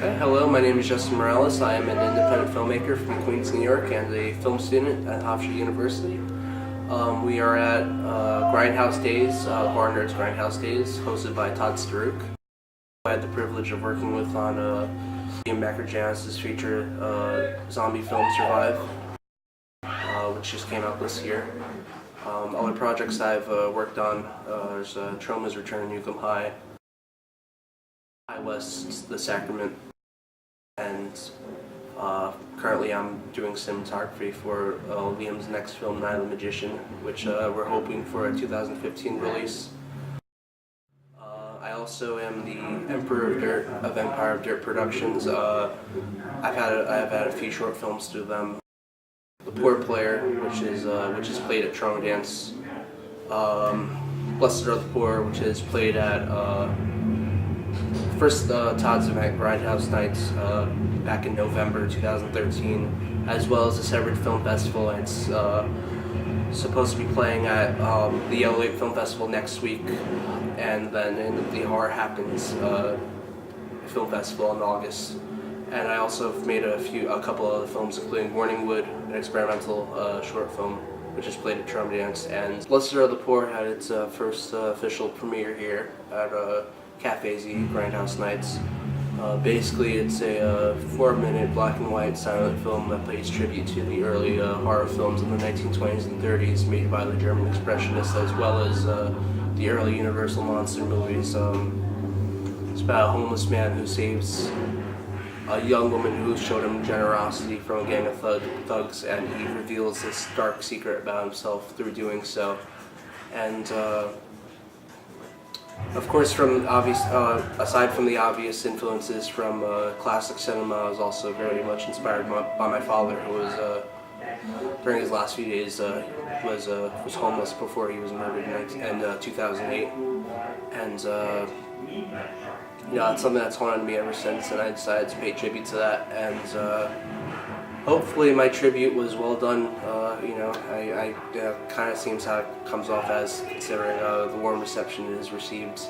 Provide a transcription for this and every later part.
Hello, my name is Justin Morales. I am an independent filmmaker from Queens, New York, and a film student at Hofstra University. We are at Grindhouse Days, Bar Nerds Grindhouse Days, hosted by Todd Staruk. I had the privilege of working with on Ian Janice's feature zombie film Survive, which just came out this year. Other projects I've worked on is Troma's Return to Newcomb High, High West, The Sacrament, and currently I'm doing cinematography for Liam's next film, Night of the Magician, which we're hoping for a 2015 release. I also am the Emperor of Dirt of Empire of Dirt Productions. I've had a few short films through them. The Poor Player, which is played at Troma Dance. Blessed Are the Poor, which is played at first Todd's event, Grindhouse Nights, back in November 2013, as well as the Severed Film Festival. And it's supposed to be playing at the Yellow Lake Film Festival next week, and then in the Horror Happens Film Festival in August. And I also have made a couple other films, including Morningwood, an experimental short film, which is played at Troma Dance. And Blessed Are the Poor had its first official premiere here at Cafe Z, Grindhouse Nights. Basically, it's a 4-minute black and white silent film that pays tribute to the early horror films in the 1920s and 30s made by the German Expressionists, as well as the early Universal monster movies. It's about a homeless man who saves a young woman who showed him generosity from a gang of thugs, and he reveals this dark secret about himself through doing so. And of course, from aside from the obvious influences from classic cinema, I was also very much inspired by my father, who was during his last few days was homeless before he was murdered in 2008, and it's something that's haunted me ever since, and I decided to pay tribute to that. And hopefully my tribute was well done. Kind of seems how it comes off as, considering the warm reception it has received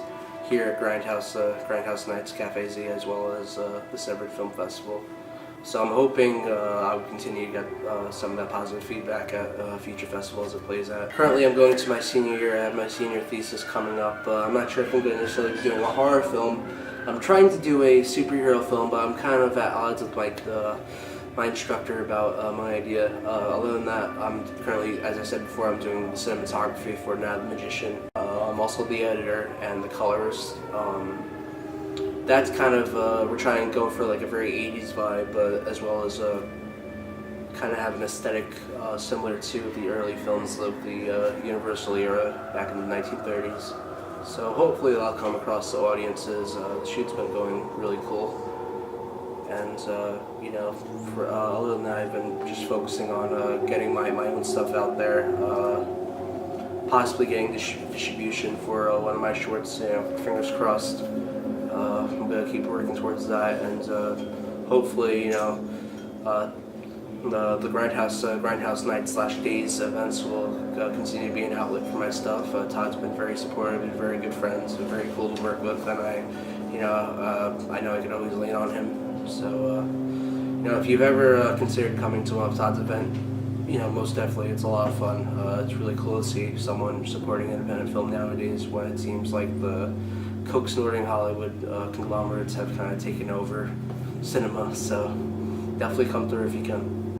here at Grindhouse Nights Cafe Z, as well as the Severed Film Festival. So I'm hoping I will continue to get some of that positive feedback at future festivals it plays at. Currently I'm going to my senior year. I have my senior thesis coming up. I'm not sure if I'm going to necessarily be doing a horror film. I'm trying to do a superhero film, but I'm kind of at odds with my instructor about my idea. Other than that, I'm currently, as I said before, I'm doing cinematography for Night of the Magician. I'm also the editor and the colorist. That's kind of, we're trying to go for like a very 80s vibe, but as well as kind of have an aesthetic similar to the early films of the Universal era back in the 1930s. So hopefully that'll come across the audiences. The shoot's been going really cool. And, other than that, I've been just focusing on getting my own stuff out there, possibly getting distribution for one of my shorts, fingers crossed. I'm going to keep working towards that, and hopefully, the Grindhouse Night / Days events will continue to be an outlet for my stuff. Todd's been very supportive, and very good friends, and very cool to work with, and I know I can always lean on him. So, if you've ever considered coming to one of Todd's events, most definitely it's a lot of fun. It's really cool to see someone supporting independent film nowadays when it seems like the coke-snorting Hollywood conglomerates have kind of taken over cinema. So definitely come through if you can.